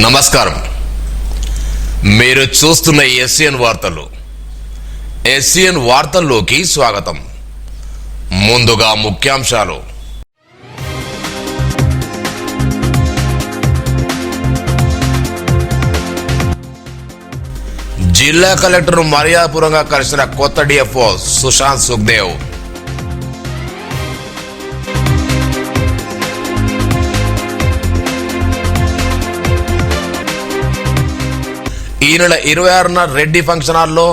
నమస్కారం. మీరు చూస్తున్న ఎస్సీఎన్ వార్తలు. ఎస్సీఎన్ వార్తల్లోకి స్వాగతం. ముందుగా ముఖ్యాంశాలు. జిల్లా కలెక్టర్ మర్యాదపూర్వకంగా కలిసిన కొత్త డిఎఫ్ఓ సుశాంత్ సుఖ్దేవ్. ఈ నెల 26న రెడ్డి ఫంక్షన్ హాల్లో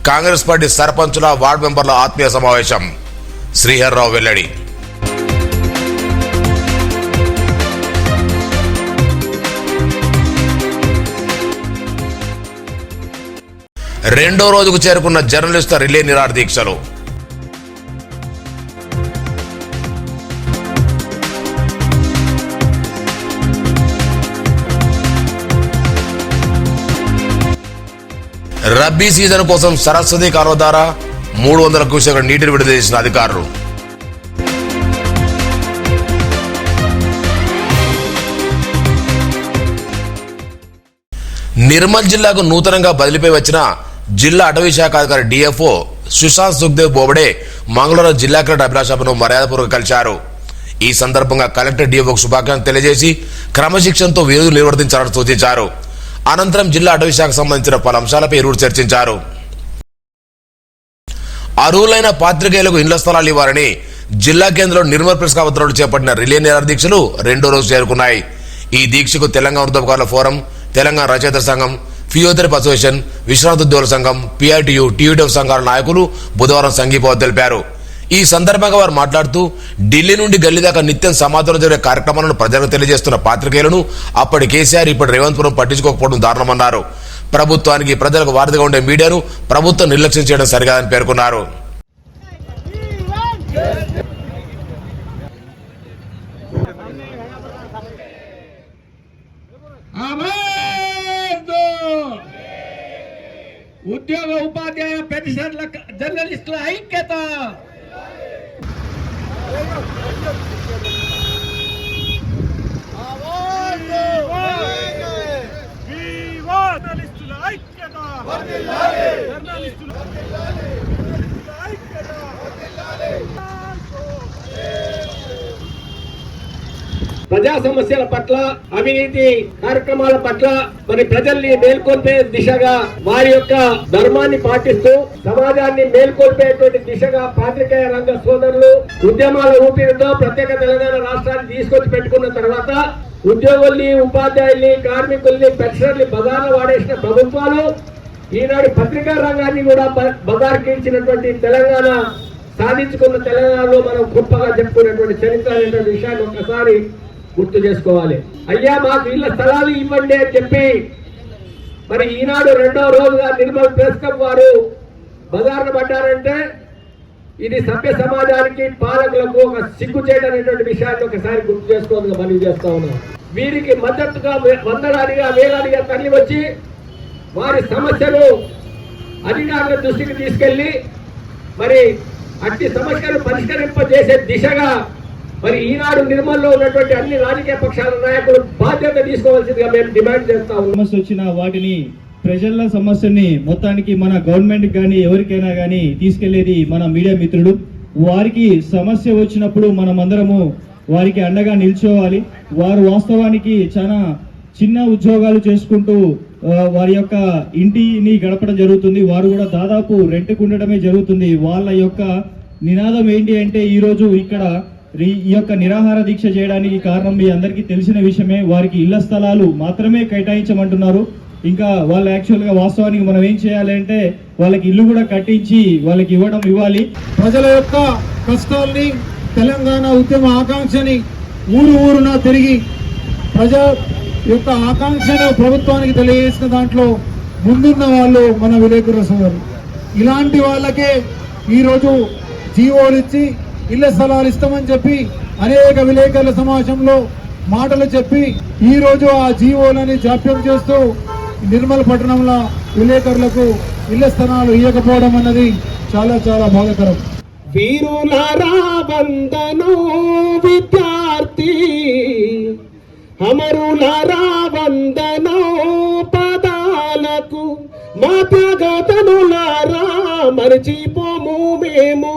కాంగ్రెస్ పార్టీ సర్పంచుల వార్డు మెంబర్ల ఆత్మీయ సమావేశం. శ్రీహర్రావు వెల్లడి. రెండో రోజుకు చేరుకున్న జర్నలిస్టుల రిలే నిరాహార దీక్షలు. రబ్బీ సీజన్ కోసం సరస్వతి కాలువ ద్వారా 300 క్యూసెక్ల నీటిని విడుదల చేసిన అధికారులు. నిర్మల్ జిల్లాకు నూతనంగా బదిలీపై వచ్చిన జిల్లా అటవీ శాఖ అధికారి డిఎఫ్ఓ సుశాంత్ సుఖ్దేవ్ బోబడే మంగళవారం జిల్లా కలెక్టర్ అభిలాషను మర్యాదపూర్వకంగా కలిశారు. ఈ సందర్భంగా కలెక్టర్ డిఎఫ్ఓకు శుభాకాంక్షలు తెలియజేసి క్రమశిక్షణతో విధులు నిర్వర్తించాలని సూచించారు. అనంతరం జిల్లా అటవీ శాఖకు సంబంధించిన పలు అంశాలపై ఇరువురు చర్చించారు. అర్హులైన పాత్రికేయులకు ఇండ్ల స్థలాలు ఇవ్వాలని జిల్లా కేంద్రంలో నిర్మల్ ప్రెస్ క్లబ్ చేపట్టిన రిలే నిరాహార దీక్షలు రెండో రోజు చేరుకున్నాయి. ఈ దీక్షకు తెలంగాణ ఉద్యమకారుల ఫోరం, తెలంగాణ రచయితల సంఘం, ఫిజియోథెరపీ అసోసియేషన్, విశ్రాంత ఉద్యోగుల సంఘం, పిఐటియు, టీయూటీఎఫ్ సంఘాల నాయకులు బుధవారం సంఘీభావం తెలిపారు. ఈ సందర్భంగా వారు మాట్లాడుతూ ఢిల్లీ నుండి గల్లీ దాకా నిత్యం సమాధానం జరిగే కార్యక్రమాలను ప్రజలకు తెలియజేస్తున్న పాత్రికేయులను అప్పటి కేసీఆర్ ఇప్పటి రేవంత్ పురం పట్టించుకోకపోవడం దారుణమన్నారు. ప్రభుత్వానికి ప్రజలకు వారధిగా ఉండే మీడియాను ప్రభుత్వం నిర్లక్ష్యం చేయడం సరికాదని పేర్కొన్నారు. ఉద్యోగ ఉపాధ్యాయ పెన్షన్ల జర్నలిస్టుల ఐక్యత. ప్రజా సమస్యల పట్ల, అవినీతి కార్యక్రమాల పట్ల మరి ప్రజల్ని మేల్కొల్పే దిశగా వారి యొక్క ధర్మాన్ని పాటిస్తూ సమాజాన్ని మేల్కొల్పేటువంటి దిశగా పాత్రికేయ రంగ సోదరులు ఉద్యమాల ఊపిరితో ప్రత్యేక తెలంగాణ రాష్ట్రాన్ని తీసుకొచ్చి పెట్టుకున్న తర్వాత ఉద్యోగుల్ని, ఉపాధ్యాయుల్ని, కార్మికుల్ని, పెన్షనర్ని బజార్లో వాడేసిన ప్రభుత్వాలు ఈనాడు పత్రికా రంగాన్ని కూడా బజార్కి ఇచ్చినటువంటి తెలంగాణ సాధించుకున్న తెలంగాణలో మనం గొప్పగా చెప్పుకున్నటువంటి చరిత్ర అనేటువంటి విషయాన్ని ఒక్కసారి గుర్తు చేసుకోవాలి. అయ్యా మాకు ఇళ్ల స్థలాలు ఇవ్వండి అని చెప్పి మరి ఈనాడు రెండో రోజుగా నిర్మల్ ప్రెస్ క్లబ్ వారు బజార్ను పడ్డారంటే ఇది సభ్య సమాజానికి, పాలకులకు ఒక సిగ్గుచేటనేటువంటి విషయాన్ని ఒకసారి గుర్తు చేసుకోవాలని మనవి చేస్తా ఉన్నాం. వీరికి మద్దతుగా వందలాదిగా వేలాదిగా తరలి వచ్చి వారి సమస్యలు అధికారుల దృష్టికి తీసుకెళ్లి మరి అట్టి సమస్యలు పరిష్కరింపజేసే దిశగా మరి ఈనాడు నిర్మల్లో ఉన్నటువంటి అన్ని రాజకీయ పక్షాల నాయకులు బాధ్యత తీసుకోవాల్సిందిగా మేము డిమాండ్ చేస్తా ఉన్నాం. సమస్య వచ్చిన వాటిని ప్రజల సమస్యని మొత్తానికి మన గవర్నమెంట్ కానీ ఎవరికైనా కానీ తీసుకెళ్లేది మన మీడియా మిత్రుడు. వారికి సమస్య వచ్చినప్పుడు మనం అందరము వారికి అండగా నిల్చోవాలి. వారు వాస్తవానికి చాలా చిన్న ఉద్యోగాలు చేసుకుంటూ వారి యొక్క ఇంటిని గడపడం జరుగుతుంది. వారు కూడా దాదాపు రెంట్కు ఉండడమే జరుగుతుంది. వాళ్ళ యొక్క నినాదం ఏంటి అంటే ఈరోజు ఇక్కడ ఈ యొక్క నిరాహార దీక్ష చేయడానికి కారణం మీ అందరికీ తెలిసిన విషయమే. వారికి ఇళ్ల స్థలాలు మాత్రమే కేటాయించమంటున్నారు. ఇంకా వాళ్ళు యాక్చువల్గా వాస్తవానికి మనం ఏం చేయాలి అంటే వాళ్ళకి ఇల్లు కూడా కట్టించి వాళ్ళకి ఇవ్వాలి. ప్రజల యొక్క కష్టాల్ని, తెలంగాణ ఉద్యమ ఆకాంక్షని ఊరున తిరిగి ప్రజా యొక్క ఆకాంక్షను ప్రభుత్వానికి తెలియజేసిన దాంట్లో ముందున్న వాళ్ళు మన విలేకరుల సోదరులు. ఇలాంటి వాళ్ళకే ఈరోజు జీవోలు ఇచ్చి ఇళ్ల స్థలాలు ఇస్తామని చెప్పి అనేక విలేకరుల సమావేశంలో మాటలు చెప్పి ఈరోజు ఆ జీవోలని జాప్యం చేస్తూ నిర్మల్ పట్టణంలో విలేకరులకు ఇళ్ల స్థలాలు ఇవ్వకపోవడం అన్నది చాలా చాలా బాధాకరం. వీరులారా వందనో విద్యార్థి, అమరులారా వందనో మా త్యాగతనులారా మరచిపోము మేము,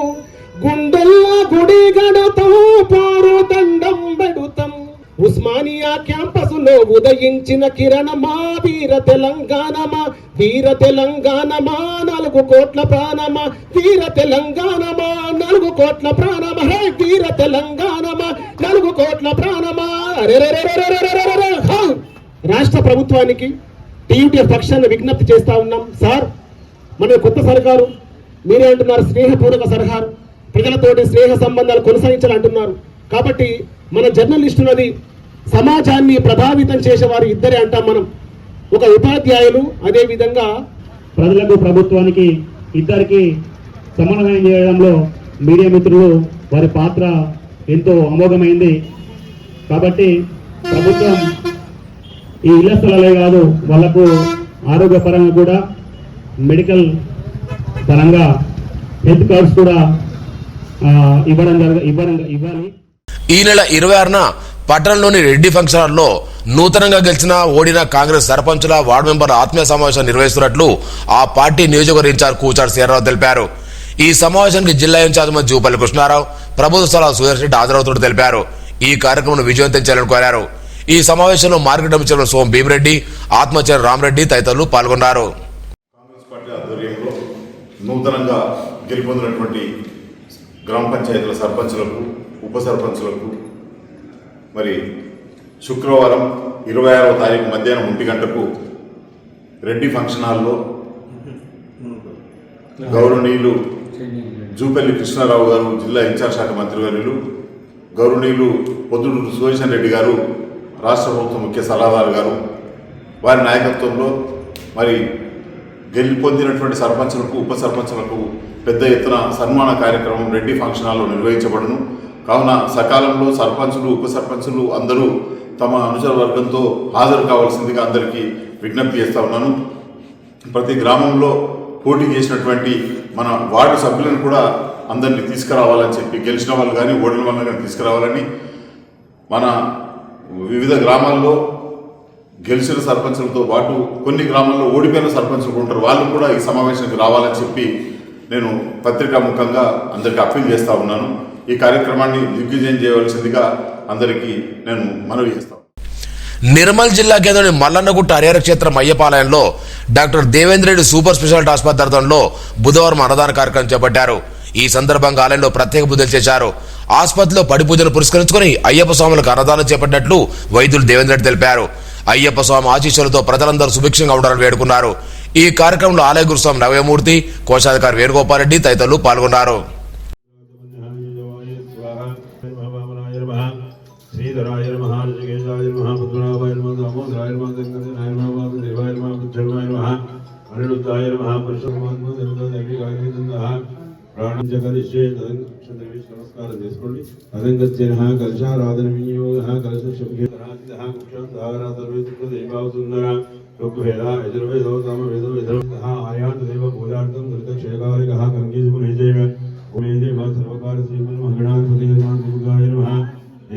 గుండెల్లో గుడి గడతాం పోరు దండం పెడుతాం. ఉస్మానియా క్యాంపస్ లో ఉదయించిన కిరణమా వీర తెలంగాణమా, వీర తెలంగాణమా 4 కోట్ల ప్రాణమా, వీర తెలంగాణమా 4 కోట్ల ప్రాణమా, హే వీర తెలంగాణమా 4 కోట్ల ప్రాణమా. రాష్ట్ర ప్రభుత్వానికి టీయూటీఎఫ్ పక్షాన్ని విజ్ఞప్తి చేస్తా ఉన్నాం. సార్, మన కొత్త సర్కారు మీరే అంటున్నారు స్నేహపూర్వక సర్కారు, ప్రజలతోటి స్నేహ సంబంధాలు కొనసాగించాలంటున్నారు. కాబట్టి మన జర్నలిస్టులది సమాజాన్ని ప్రభావితం చేసేవారు ఇద్దరే అంటాం మనం, ఒక ఉపాధ్యాయులు, అదే విధంగా ప్రజలకు ప్రభుత్వానికి ఇద్దరికి సమన్వయం చేయడంలో మీడియా మిత్రులు వారి పాత్ర ఎంతో అమోఘమైంది. కాబట్టి ప్రభుత్వం ఈ ఇళ్ల స్థలాలే కాదు, వాళ్లకు ఆరోగ్యపరంగా కూడా మెడికల్ పరంగా హెల్త్ కార్డ్స్ కూడా ఇవ్వాలి. ఈ నెల 26న పట్టణంలోని రెడ్డి ఫంక్షన్ హాల్లో నూతనంగా గెలిచిన ఓడిన కాంగ్రెస్ సర్పంచుల వార్డు మెంబర్ల ఆత్మీయ సమావేశం నిర్వహిస్తున్నట్లు ఆ పార్టీ నియోజకవర్గ ఇన్ఛార్జ్ కూచాడు సీరారావు తెలిపారు. ఈ సమావేశానికి జిల్లా ఇన్ఛార్జ్ మంత్రి జూపల్లి కృష్ణారావు, ప్రభుత్వ సలహా సుదర్శన్ రెడ్డి హాజరవుతున్నట్టు తెలిపారు. ఈ కార్యక్రమం విజయవంతం చేయాలని కోరారు. ఈ సమావేశంలో మార్కెట్ కమిటీ చైర్మన్ సోమ భీమిరెడ్డి, ఆత్మచైర్మన్ రామరెడ్డి తదితరులు పాల్గొన్నారు. కాంగ్రెస్ పార్టీ ఆధ్వర్యంలో నూతనంగా గెలుపొందినటువంటి గ్రామ పంచాయతీల సర్పంచులకు, ఉప సర్పంచులకు మరి శుక్రవారం 26వ తారీఖు మధ్యాహ్నం 1 గంటకు రెడ్డి ఫంక్షన్ హాల్లో గౌరవనీయులు జూపల్లి కృష్ణారావు గారు, జిల్లా ఇన్ఛార్జ్ శాఖ మంత్రివర్యులు, గౌరవనీయులు పొద్దుటూరు సుదర్శన్ రెడ్డి గారు, రాష్ట్ర ప్రభుత్వ ముఖ్య సలహాదారు గారు, వారి నాయకత్వంలో మరి గెలుపొందినటువంటి సర్పంచులకు, ఉప సర్పంచులకు పెద్ద ఎత్తున సన్మాన కార్యక్రమం రెడ్డి ఫంక్షన్ హాల్లో నిర్వహించబడును. కావున సకాలంలో సర్పంచులు, ఉప సర్పంచులు అందరూ తమ అనుచర వర్గంతో హాజరు కావాల్సిందిగా అందరికీ విజ్ఞప్తి చేస్తా ఉన్నాను. ప్రతి గ్రామంలో పోటీ చేసినటువంటి మన వార్డు సభ్యులను కూడా అందరినీ తీసుకురావాలని చెప్పి, గెలిచిన వాళ్ళు కానీ ఓడిన వాళ్ళు కానీ తీసుకురావాలని, మన వివిధ గ్రామాల్లో గెలిచిన సర్పంచులతో పాటు కొన్ని గ్రామాల్లో ఓడిపోయిన సర్పంచులు ఉంటారు, వాళ్ళు కూడా ఈ సమావేశానికి రావాలని చెప్పి నేను పత్రికా ముఖంగా అందరికీ అప్పీల్ చేస్తూ ఉన్నాను. ఈ కార్యక్రమాన్ని దిగ్విజయం చేయవలసిందిగా అందరికీ నేను మనవి చేస్తాను. నిర్మల్ జిల్లా కేంద్రంలోని మల్లన్నగుట్ట హరిహర క్షేత్రం అయ్యపాలయంలో doctor Devendra Reddy super speciality ఆసుపత్రిలో బుధవారం అన్నదాన కార్యక్రమం చేపట్టారు. ఈ సందర్భంగా ఆలయంలో ప్రత్యేక పూజలు చేశారు. ఆసుపత్రిలో పడి పూజలు పురస్కరించుకుని అయ్యప్ప స్వాములకు అన్నదానం చేపట్టినట్లు వైద్యులు దేవేంద్ర రెడ్డి తెలిపారు. అయ్యప్ప స్వామి ఆశీస్సులతో ప్రజలందరూ సుభిక్షంగా ఉండాలని వేడుకున్నారు. ఈ కార్యక్రమంలో ఆలయ గురుస్వామి నవ్యమూర్తి, కోశాధికారి వేణుగోపాల్ రెడ్డి తదితరులు పాల్గొన్నారు. శ్రీధరాయ నమః, ఋషికేశాయ నమః, పద్మనాభాయ నమః, దామోదరాయ నమః, గంగాధరాయ నమః, దేవాయ నమః, బుద్ధర్వాయ నమః, అనిరుద్ధాయ నమః, పురుషోత్తమాయ నమః, ప్రాణం జగరిష్యే నమస్కారం చేసుకోండి. అదంగత్యనః కలశారాధన వినియోగః కలశ శుభ్యః ముఖ్యంధార సర్వేతుల దేవాసుందర ఋగ్వేద యజుర్వేదో సామవేదో యజుర్వేదః ఆయాత దేవ పూజార్థం ధృతక్షేకారికః గంగేశునేజైవ ఉమేదేవ సర్వకార శ్రీమన్ మహగణాధిపతి దుర్గాయ నమః,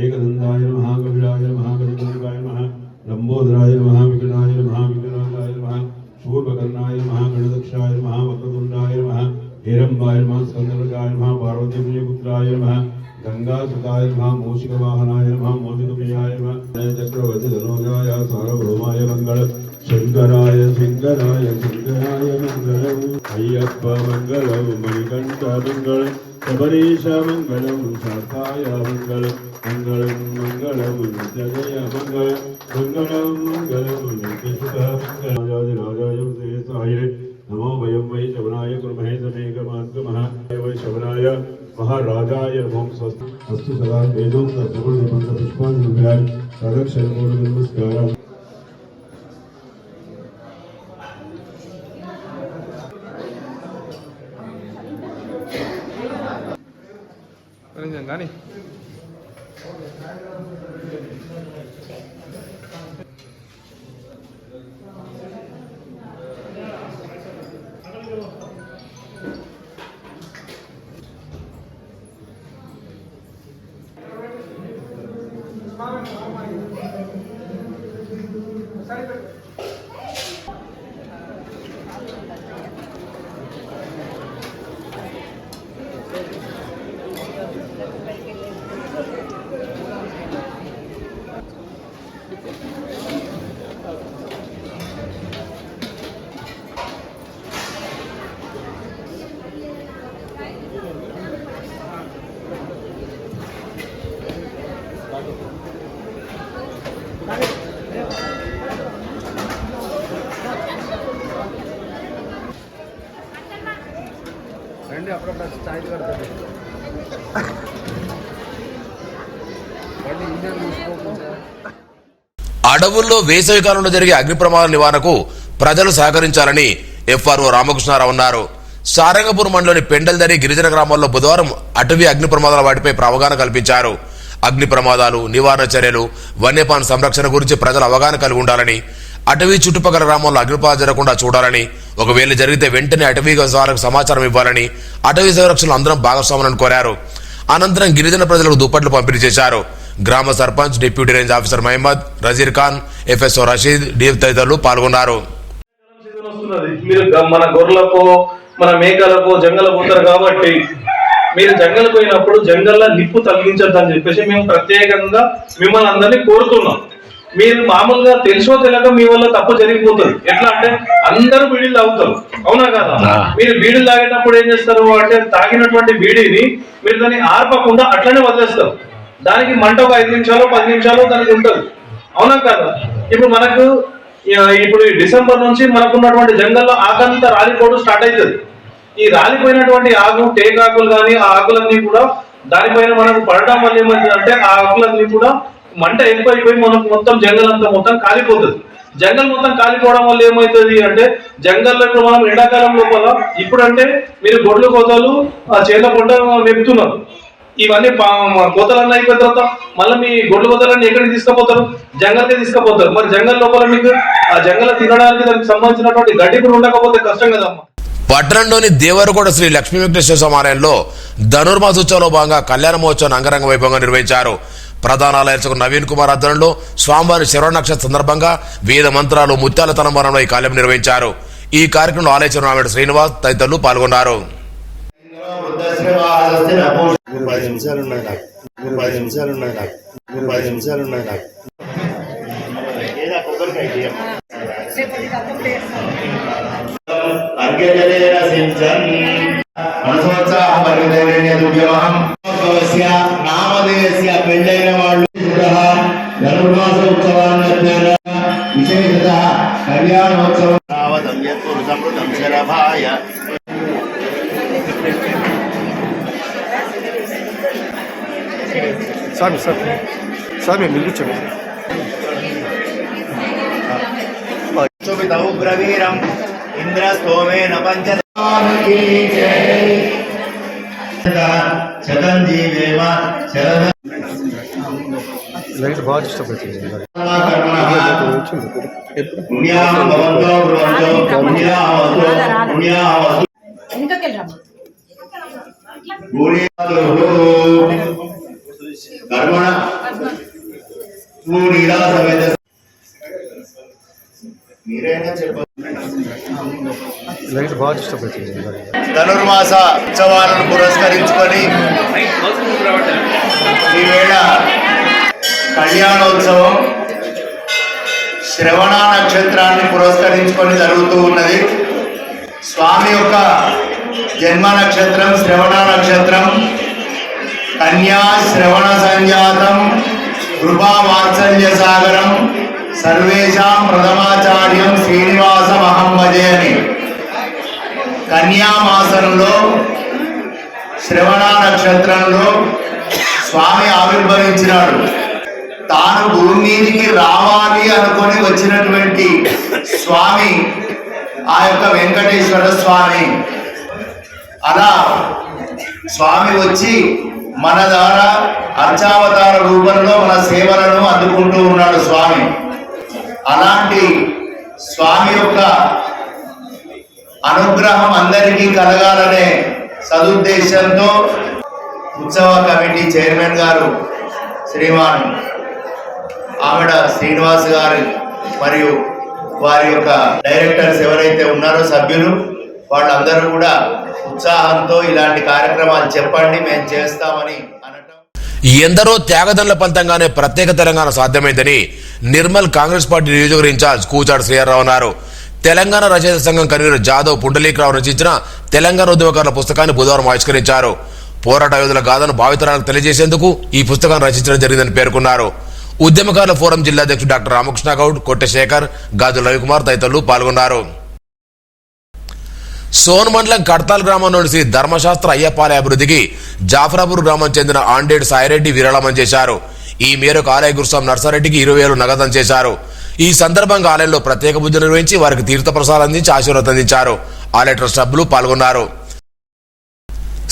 ఏకదంతాయ నమః, కపిలాయ నమః, కపిలాయ నమః, లంబోదరాయ నమః, విఘ్నాయ నమః, విఘ్నరాజాయ నమః, శూర్పకర్ణాయ నమః, గణదక్షాయ నమః, వక్రతుండాయ నమః, హేరంబాయ నమః, స్కందవృజాయ నమః, పార్వతీపుత్రాయ నమః, గంగాసుతాయ నమః, మూషికవాహనాయ నమః, మోదికప్రియాయ నమః, చక్రవర్తి ధనోజాయ సార్వభౌమాయ మంగళం, శంకరాయ శంకరాయ శంకరాయ మంగళం, అయ్యప్ప మంగళం, మణికంఠ మంగళం, శబరీష మంగళం, శాస్తాయ మంగళం, మంగళం మంగళం నిత్యజయ మంగళం, మంగళం మంగళం నిత్యసుఖ మంగళాయ శ్రేయసాయ నమో వయం వై శవనాయ కుర్మహే సమేకమాత్మః వై శవనాయ మహారాజాయ నమో స్వస్తి అస్తు సదా వేదం తత్పురుష పుష్పాన్ని విహాయ సదక్షరమూల నమస్కారం. కానీ అడవుల్లో వేసవి కాలంలో జరిగే అగ్ని ప్రమాదాల నివారణకు ప్రజలు సహకరించాలని ఎఫ్ఆర్ఓ రామకృష్ణారావు అన్నారు. సారంగపూర్ మండలంలోని పెండల్దరి గిరిజన గ్రామాల్లో బుధవారం అటవీ అగ్ని ప్రమాదాల వాటిపై అవగాహన కల్పించారు. అగ్ని ప్రమాదాలు, నివారణ చర్యలు, వన్యప్రాణి సంరక్షణ గురించి ప్రజలు అవగాహన కలిగి ఉండాలని, అటవీ చుట్టుపక్కల గ్రామాల్లో అగ్ని ప్రమాదం జరగకుండా చూడాలని, ఒకవేళ జరిగితే వెంటనే అటవీ వారికి సమాచారం ఇవ్వాలని, అటవీ సంరక్షణలో అందరం భాగస్వాములను కోరారు. అనంతరం గిరిజన ప్రజలకు దుప్పట్లు పంపిణీ చేశారు. గ్రామ sarpanch, deputy range officer Mohammad, రజీర్ ఖాన్, ఎఫ్ఎస్ఓ రషీద్, డిఎఫ్ తదితరులు పాల్గొన్నారు. మీరు మన గొర్రెలకు, మన మేకలకు జంగల్ పోతారు కాబట్టి మీరు జంగల్ పోయినప్పుడు జంగల్లో నిప్పు తగ్గించద్దు అని చెప్పేసి మేము ప్రత్యేకంగా మిమ్మల్ని అందరినీ కోరుతున్నాం. మీరు మామూలుగా తెలుసో తెలియక మీ వల్ల తప్పు జరిగిపోతుంది. ఎట్లా అంటే అందరూ బీడీలు తాగుతారు, అవునా కదా? మీరు బీడీలు తాగేటప్పుడు ఏం చేస్తారు అంటే తాగినటువంటి బీడీని మీరు దాన్ని ఆర్పకుండా అట్లనే వదిలేస్తారు. దానికి మంట ఒక 5 నిమిషాలు 10 నిమిషాలు దానికి ఉంటుంది, అవునా కదా? ఇప్పుడు డిసెంబర్ నుంచి మనకున్నటువంటి జంగల్లో ఆకంతా రాలిపోవడం స్టార్ట్ అవుతుంది. ఈ రాలిపోయినటువంటి ఆకు, టేకాకులు కానీ ఆ ఆకులన్నీ కూడా దానిపైన మనకు పడడం వల్ల ఏమైందంటే ఆ ఆకులన్నీ కూడా మంట ఎక్కువైపోయి మనకు మొత్తం జంగల్ అంతా మొత్తం కాలిపోతుంది. జంగల్ మొత్తం కాలిపోవడం వల్ల ఏమవుతుంది అంటే జంగల్లో ఇప్పుడు మనం ఎండాకాలం లోపల ఇప్పుడంటే మీరు గొడ్లు కోతలు చేల పంట మెప్పుతున్నారు. ఇవన్నీ కోతలన్నీ అయిపోయిన తర్వాత మళ్ళీ మీ గొడ్లు కోతలన్నీ ఎక్కడికి తీసుకుపోతారు? జంగల్కే తీసుకుపోతారు. మరి జంగల్ లోపల మీకు ఆ జంగల్ తినడానికి దానికి సంబంధించినటువంటి గడ్డి కూడా ఉండకపోతే కష్టం కదమ్మా. పట్టణంలోని దేవరకొండ శ్రీ లక్ష్మీ వెంకటేశ్వర సమాలయంలో ధనుర్మాసోత్సవంలో భాగంగా కళ్యాణ మహోత్సవం అంగరంగ వైభవంగా నిర్వహించారు. ప్రధాన ఆలయర్చకు నవీన్ కుమార్ ఆధ్వర్యంలో స్వామివారి శ్రవణ నక్షత్ర సందర్భంగా వేద మంత్రాలు, ముత్యాల తలంబరంలో ఈ కార్యక్రమం నిర్వహించారు. ఈ కార్యక్రమంలో ఆలయ చైర్మన్ శ్రీనివాస్ తదితరులు పాల్గొన్నారు. నామదేశ పెళ్ళైన వాళ్ళు ధనుర్మాస ఉత్సవాన్ని విశేషత కళ్యాణోత్సవం సమృద్ధం శరభాయ స్వామి మీరు కూర్చోండి. ఉగ్రవీరం ఇంద్రస్తోమేన పంచ శతంజీవేమ లైట్ బాగా డిస్టర్బ్ అవుతుంది. మీరైనా చెప్పండి. లైట్ బాగా డిస్టర్బ్ అవుతుంది. ధనుర్మాస ఉత్సవాలను పురస్కరించుకొని ఈవేళ కళ్యాణోత్సవం శ్రవణ నక్షత్రాన్ని పురస్కరించుకొని జరుగుతూ ఉన్నది. స్వామి యొక్క జన్మ నక్షత్రం శ్రవణ నక్షత్రం. కన్యా శ్రవణ సంజాతం కృపా వాత్సల్య సాగరం సర్వేషాం ప్రథమాచార్యం శ్రీనివాసమహం భజే అని కన్యామాసంలో శ్రవణ నక్షత్రంలో స్వామి ఆవిర్భవించినాడు. తాను భూమి మీదికి రావాలి అనుకొని వచ్చినటువంటి స్వామి ఆ యొక్క వెంకటేశ్వర స్వామి. అలా స్వామి వచ్చి మన ద్వారా అర్చావతార రూపంలో మన సేవలను అందుకుంటూ ఉన్నాడు స్వామి. అలాంటి స్వామి యొక్క అనుగ్రహం అందరికీ కలగాలనే సదుద్దేశంతో ఉత్సవ కమిటీ చైర్మన్ గారు శ్రీమాన్ ఆవిడ శ్రీనివాస్ గారు మరియు వారి యొక్క డైరెక్టర్స్ ఎవరైతే ఉన్నారో సభ్యులు వాళ్ళందరూ కూడా ఉత్సాహంతో ఇలాంటి కార్యక్రమాలు చెప్పండి మేము చేస్తామని అనటం. ఎందరో త్యాగదనుల ఫలితంగానే ప్రత్యేక తెలంగాణ సాధ్యమైందని నిర్మల్ కాంగ్రెస్ పార్టీ నియోజకవర్గ ఇన్ఛార్జ్ కూచాడు శ్రీహర్రావు అన్నారు. తెలంగాణ రచయిత సంఘం కన్వీనర్ జాదవ్ పుండలీకరావు రచించిన తెలంగాణ ఉద్యమకారుల పుస్తకాన్ని బుధవారం ఆవిష్కరించారు. పోరాట యోధుల గాథను భావితరాలకు తెలియజేసేందుకు ఈ పుస్తకాన్ని రచించడం జరిగిందని పేర్కొన్నారు. ఉద్యమకారుల ఫోరం జిల్లా అధ్యక్షుడు డాక్టర్ రామకృష్ణ గౌడ్, కొట్టెశేఖర్, గాజు రవికుమార్ తదితరులు పాల్గొన్నారు. సోన్ మండలం కడతాల్ గ్రామంలోని శ్రీ ధర్మశాస్త్ర అయ్యప్పాలయ అభివృద్ధికి జాఫరాపూర్ గ్రామం చెందిన ఆండేడ్ సాయిరెడ్డి విరాళం చేశారు. ఈ మేరకు ఆలయ గురుస్వామి నర్సారెడ్డికి 20,000 నగదు చేశారు. ఈ సందర్భంగా ఆలయంలో ప్రత్యేక పూజలు నిర్వహించి వారికి తీర్థ ప్రసాదం అందించి ఆశీర్వాదం అందించారు. ఆలయ ట్రస్ట్ సభ్యులు పాల్గొన్నారు.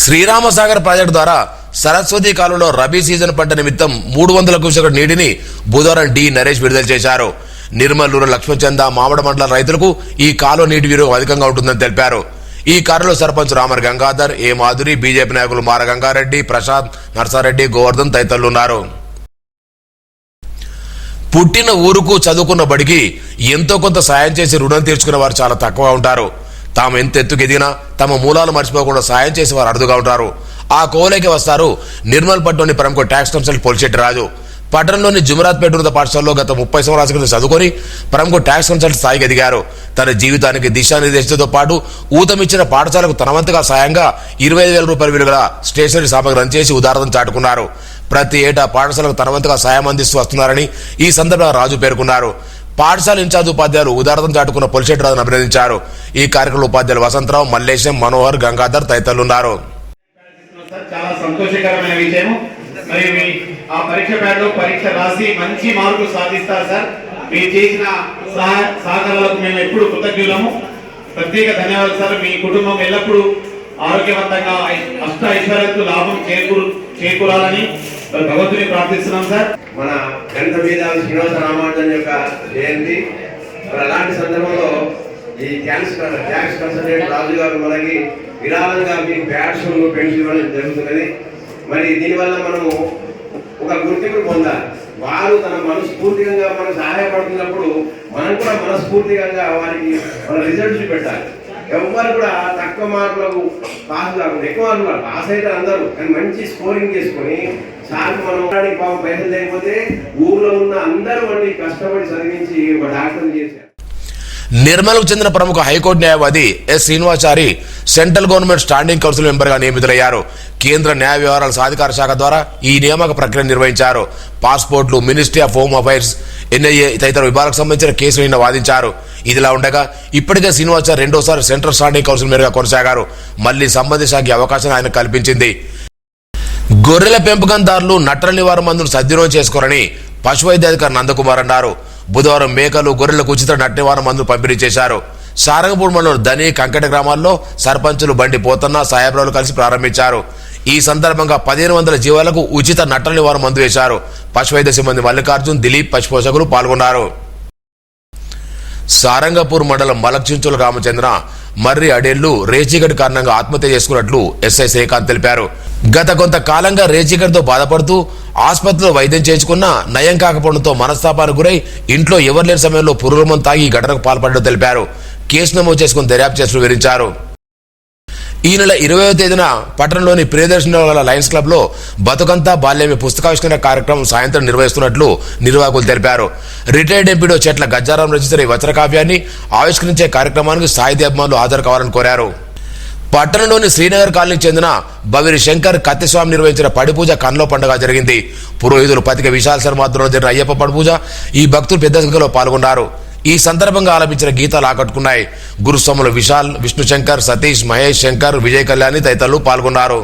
శ్రీరామసాగర్ ప్రాజెక్టు ద్వారా సరస్వతి కాలంలో రబీ సీజన్ పంట నిమిత్తం 300 క్యూసెక్కుల నీటిని బుధవారం డి నరేష్ విడుదల చేశారు. నిర్మల్ రూరల్ లక్ష్మణచంద మామిడ మండల రైతులకు ఈ కాలువ నీటి వినియోగం అధికంగా ఉంటుందని తెలిపారు. ఈ కార్యలో సర్పంచ్ రామర్ గంగాధర్, ఏ మాధురి, బీజేపీ నాయకులు మార గంగారెడ్డి, ప్రసాద్, నర్సారెడ్డి, గోవర్ధన్ తదితరులు ఉన్నారు. పుట్టిన ఊరుకు చదువుకున్న బడికి ఎంతో కొంత సాయం చేసి రుణం తీర్చుకునే వారు చాలా తక్కువ ఉంటారు. తాము ఎంత ఎత్తుకు ఎదిగినా తమ మూలాలు మర్చిపోకుండా సాయం చేసే వారు అరుదుగా ఉంటారు. ఆ కోవలోకి వస్తారు నిర్మల్ పట్టణంలోని ప్రముఖ ట్యాక్స్ కన్సల్టెంట్ పొలిశెట్టి రాజు. పట్టణంలోని జుమరాత్పేట ఉన్నత పాఠశాలలో గత 30 సంవత్సరాల క్రితం చదువుకొని ప్రముఖ ట్యాక్స్ కన్సల్టెంట్ స్థాయికి ఎదిగారు. తన జీవితానికి దిశానిర్దేశంతో పాటు ఊతమిచ్చిన పాఠశాలకు తన వంతుగా సాయంగా 25,000 రూపాయల విలువల స్టేషనరీ సామగ్రి అందజేసి ఉదారతను చాటుకున్నారు. ప్రతి ఏటా పాఠశాలకు తన వంతుగా సాయం అందిస్తూ వస్తున్నారని ఈ సందర్భంగా రాజు పేర్కొన్నారు. పాఠశాల ఇన్ఛార్జ్ ఉపాధ్యాయులు ఉదారతను చాటుకున్న పొలిశెట్టి రాజును అభినందించారు. ఈ కార్యక్రమంలో ఉపాధ్యాయులు వసంతరావు, మల్లేశం, మనోహర్, గంగాధర్ తదితరులు ఉన్నారు. చాలా సంతోషకరమైన విషయం. మరి ఆ పరీక్ష ప్యాడ్లో పరీక్ష రాసి మంచి మార్కులు సాధిస్తారు సార్. మీరు చేసిన సహకారాలకు మేము ఎప్పుడు కృతజ్ఞులము. ప్రత్యేక ధన్యవాదాలు సార్. మీ కుటుంబం ఎల్లప్పుడూ ఆరోగ్యవంతంగా అష్ట ఐశ్వర్యాలకు లాభం చేకూరాలని భగవంతుని ప్రార్థిస్తున్నాం సార్. మన గ్రంథ మేధావి శ్రీనివాస రామానుజన్ యొక్క జయంతి. మరి అలాంటి సందర్భంలో ఈ ట్యాక్స్ కన్సల్టెంట్ రాజు గారు మనకి విరాళంగా మీకు బ్యాట్స్ పెన్స్ ఇవ్వడం జరుగుతున్నది. మరి దీనివల్ల మనము ఒక గుర్తింపు పొందాలి. వారు తన మనస్ఫూర్తిగా మనకు సహాయపడుతున్నప్పుడు మనం కూడా మనస్ఫూర్తిగా వారికి మన రిజల్ట్ చూపెట్టాలి. ఎవరు కూడా తక్కువ మార్కులకు పాస్ కాకుండా ఎక్కువ మార్కులు పాస్ అయితే అందరూ కానీ మంచి స్కోరింగ్ చేసుకొని సార్ మనం పాపం పైసలు లేకపోతే ఊర్లో ఉన్న అందరూ వాడిని కష్టపడి చదివించి ఒక డాక్టర్ చేశారు. నిర్మల్కు చెందిన ప్రముఖ హైకోర్టు న్యాయవాది S Srinivachari central government standing counsel మెంబర్గా నియమితులయ్యారు. కేంద్ర న్యాయ వ్యవహారాల సాధికార శాఖ ద్వారా ఈ నియామక ప్రక్రియ నిర్వహించారు. పాస్పోర్ట్లు, ministry of home affairs, NIA తదితర విభాగాలకు సంబంధించిన కేసులు నిన్న వాదించారు. ఇదిలా ఉండగా ఇప్పటికే శ్రీనివాచారి రెండోసారి సెంట్రల్ స్టాండింగ్ కౌన్సిల్ మెంబర్గా కొనసాగారు. మళ్లీ సంబంధిత శాఖ అవకాశం ఆయన కల్పించింది. గొర్రెల పెంపకందారులు నట్ర నివారణ మందును సద్వినియోగం చేసుకోరని పశువైద్యాధికారి నందకుమార్ అన్నారు. బుధవారం మేకలు, గొర్రెలకు ఉచిత నట్ట నివారణ మందులు పంపిణీ చేశారు. సారంగపూర్ మండలం దని, కంకట గ్రామాల్లో సర్పంచులు బండి పోతన్న, సాయబ్రావులు కలిసి ప్రారంభించారు. ఈ సందర్భంగా 1,500 జీవాలకు ఉచిత నట్ట నివారణ మందు వేశారు. పశువైద్య సిబ్బంది మల్లికార్జున్, దిలీప్, పశుపోషకులు పాల్గొన్నారు. సారంగపూర్ మండలం మలక్చించుల గ్రామం చెందిన మర్రి అడేళ్లు రేచీగడ్ కారణంగా ఆత్మహత్య చేసుకున్నట్లు ఎస్ఐ శ్రీకాంత్ తెలిపారు. గత కొంతకాలంగా రేచీగడ్తో బాధపడుతూ ఆసుపత్రిలో వైద్యం చేయించుకున్న నయం కాకపోవడంతో మనస్తాపానికి గురై ఇంట్లో ఎవరు లేని సమయంలో పురుగుల మందు తాగి ఈ ఘటనకు పాల్పడ్డట్టు తెలిపారు. కేసు నమోదు చేసుకుని దర్యాప్తు చేస్తూ వివరించారు. ఈ నెల 20వ తేదీన పట్టణంలోని ప్రియదర్శిని లయన్స్ క్లబ్ లో బతుకంతా బాల్యమే పుస్తకావిష్కరణ కార్యక్రమం సాయంత్రం నిర్వహిస్తున్నట్లు నిర్వాహకులు తెలిపారు. రిటైర్డ్ ఎంపీడో చెట్ల గజ్జారాం రచించిన ఈ వచన కావ్యాన్ని ఆవిష్కరించే కార్యక్రమానికి సాహితీ అభిమానులు హాజరు కావాలని కోరారు. పట్టణంలోని శ్రీనగర్ కాలనీకి చెందిన బవిరి శంకర్ కత్తిస్వామి నిర్వహించిన పడిపూజ కన్లో పండుగ జరిగింది. పురోహితులు పతిక విశాల్ శర్మ ఆధ్వర్యంలో జరిగిన అయ్యప్ప పడిపూజ ఈ భక్తులు పెద్ద సంఖ్యలో పాల్గొన్నారు. ఈ సందర్భంగా ఆలపించిన గీతాలు ఆకట్టుకున్నాయి. గురుస్వాములు విశాల్, విష్ణుశంకర్, సతీష్, మహేష్ శంకర్, విజయ్ కళ్యాణి తదితరులు పాల్గొన్నారు.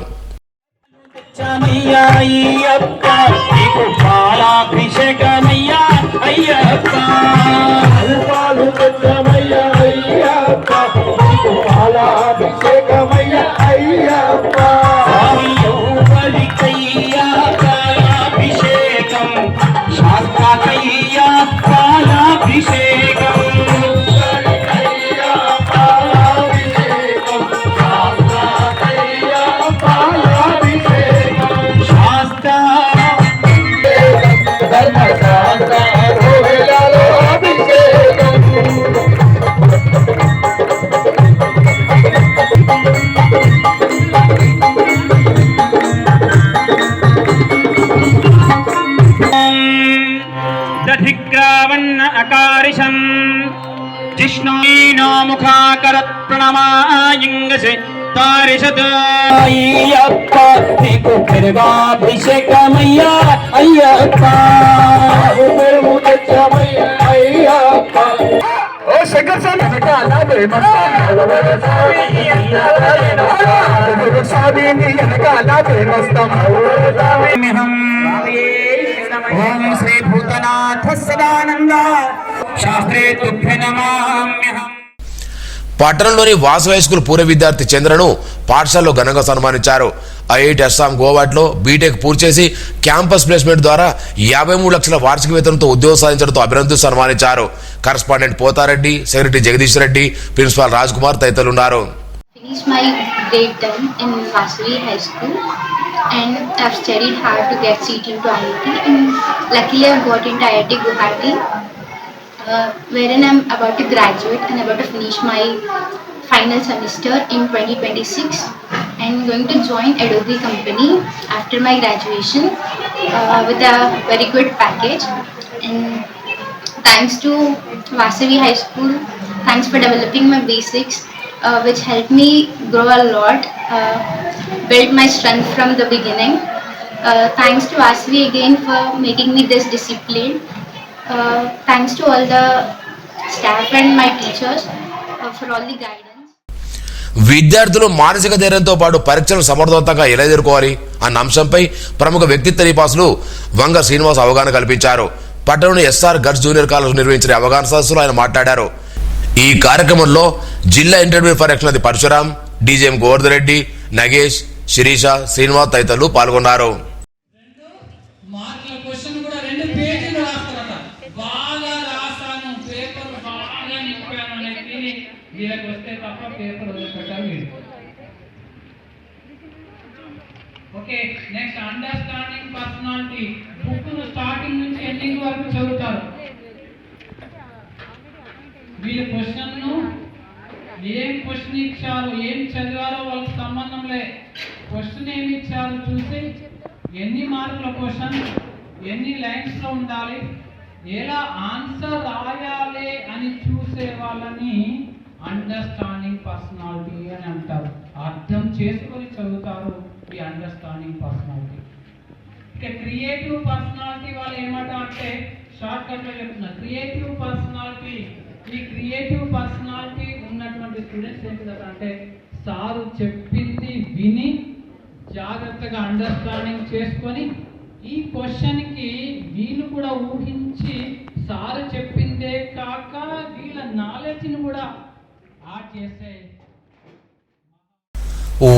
దధిగ్రావన్న అకారిషం జిష్ణునో ముఖాకరత్ ప్రణమాయింగసి తారిషత్ అయ్యప్ప నీకు పెరుగాభిషేకమయ్యా అయ్యప్ప పెరుగు తెచ్చమయ్యా అయ్యప్ప శంకర్ స్వామి వెనకాల మేమొస్తాం ఓం శ్రీ భూతనాథ సదానంద శాస్త్రే తుభ్య నమామ్యహం. పట్టణంలోని వాసు హై స్కూల్ పూర్వ విద్యార్థి చంద్రను పాఠశాలలో ఘనంగా సన్మానించారు. ఐఐటి అస్సాం గోవాట్లో బీటెక్ పూర్తి చేసి క్యాంపస్ ప్లేస్మెంట్ ద్వారా 53 లక్షల వార్షిక వేతనంతో ఉద్యోగం సాధించడంతో అభినందిస్తూ సన్మానించారు. Correspondent Pothareddy, secretary Jagadish Reddy, principal Raj Kumar తదితరులు ఉన్నారు. Finished my grade 10 in Vasavi High School and I've studied hard to get seat into IIT and luckily I've got into IIT Guwahati wherein I'm about to graduate and about to finish my final semester in 2026 and going to join Adobe company after my graduation with a very good package. And thanks to Vasavi High School, thanks for developing my basics which helped me grow a lot, build my strength from the beginning. Thanks to Vasavi again for making me this disciplined. Thanks to all the staff and my teachers for all the guidance. విద్యార్థులు మానసిక ధైర్యంతో పాటు పరీక్షలను సమర్థవంతంగా ఎలా ఎదుర్కోవాలి అన్న అంశంపై ప్రముఖ వ్యక్తిత్వ నిపాసులు వంగ శ్రీనివాస్ అవగాహన కల్పించారు. పట్టణంలోని ఎస్ఆర్ గర్ల్స్ జూనియర్ కాలేజ్ నిర్వహించిన అవగాహన సదస్సులో ఆయన మాట్లాడారు. ఈ కార్యక్రమంలో జిల్లా ఇంటర్మీడియట్ పరీక్ష పరశురాం, డీజీఎం గోవర్ధన్ రెడ్డి, నగేష్, శిరీష, శ్రీనివాస్ తదితరులు పాల్గొన్నారు. Okay, next understanding personality. Book ను స్టార్టింగ్ నుంచి ఎండింగ్ వరకు చదువుతారు. వీళ్ళ క్వశ్చన్ ను ఏం క్వశ్చన్ ఇచ్చారు, ఏం చదివారో వాళ్ళకి సంబంధం లే. క్వశ్చన్ ఏమి ఇచ్చారు చూసి ఎన్ని మార్కుల క్వశ్చన్, ఎన్ని లైన్స్ లో ఉండాలి, ఎలా ఆన్సర్ రాయాలి అని చూసే వాళ్ళని అండర్స్టాండింగ్ పర్సనాలిటీ అని అంటారు. అర్థం చేసుకొని చదువుతారు ఈ అండర్స్టాండింగ్ పర్సనాలిటీ. ఇక క్రియేటివ్ పర్సనాలిటీ వాళ్ళు ఏమాట అంటే షార్ట్ కట్ లో చెప్తున్నారు. క్రియేటివ్ పర్సనాలిటీ, ఈ క్రియేటివ్ పర్సనాలిటీ ఉన్నటువంటి స్టూడెంట్స్ ఏంటంటే సారు చెప్పింది విని జాగ్రత్తగా అండర్స్టాండింగ్ చేసుకొని ఈ క్వశ్చన్ కి వీళ్ళు కూడా ఊహించి సారు చెప్పిందే కాక వీళ్ళ నాలెడ్జ్ ని కూడా యాడ్ చేసే.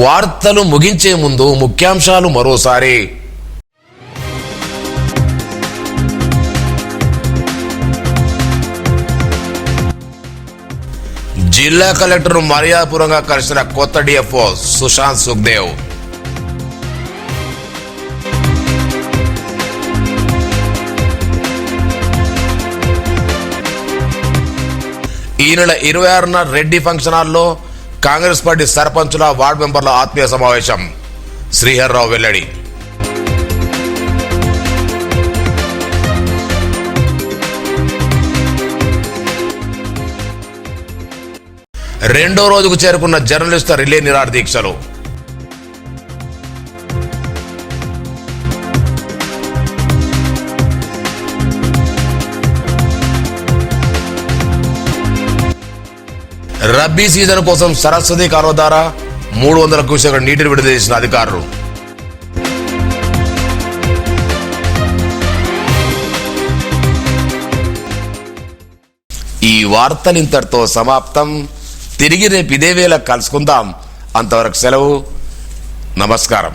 వార్తలు ముగించే ముందు ముఖ్యాంశాలు మరోసారి. జిల్లా కలెక్టర్ మర్యాదపూర్వకంగా కలిసిన కొత్త డిఎఫ్ఓ సుశాంత్ సుఖ్దేవ్. ఈ నెల 26న రెడ్డి ఫంక్షన్ హాల్లో కాంగ్రెస్ పార్టీ సర్పంచుల, వార్డు మెంబర్ల ఆత్మీయ సమావేశం. శ్రీహర్రావు వెల్లడి. రెండో రోజుకు చేరుకున్న జర్నలిస్టుల రిలే నిరాహార దీక్షలు. రబ్బీ సీజన్ కోసం సరస్వతి కాలువ ద్వారా 300 క్యూసెక్ల నీటిని విడుదల చేసిన అధికారులు. ఈ వార్తలు ఇంతటితో సమాప్తం. తిరిగి రేపు ఇదే వేళ కలుసుకుందాం. అంతవరకు సెలవు. నమస్కారం.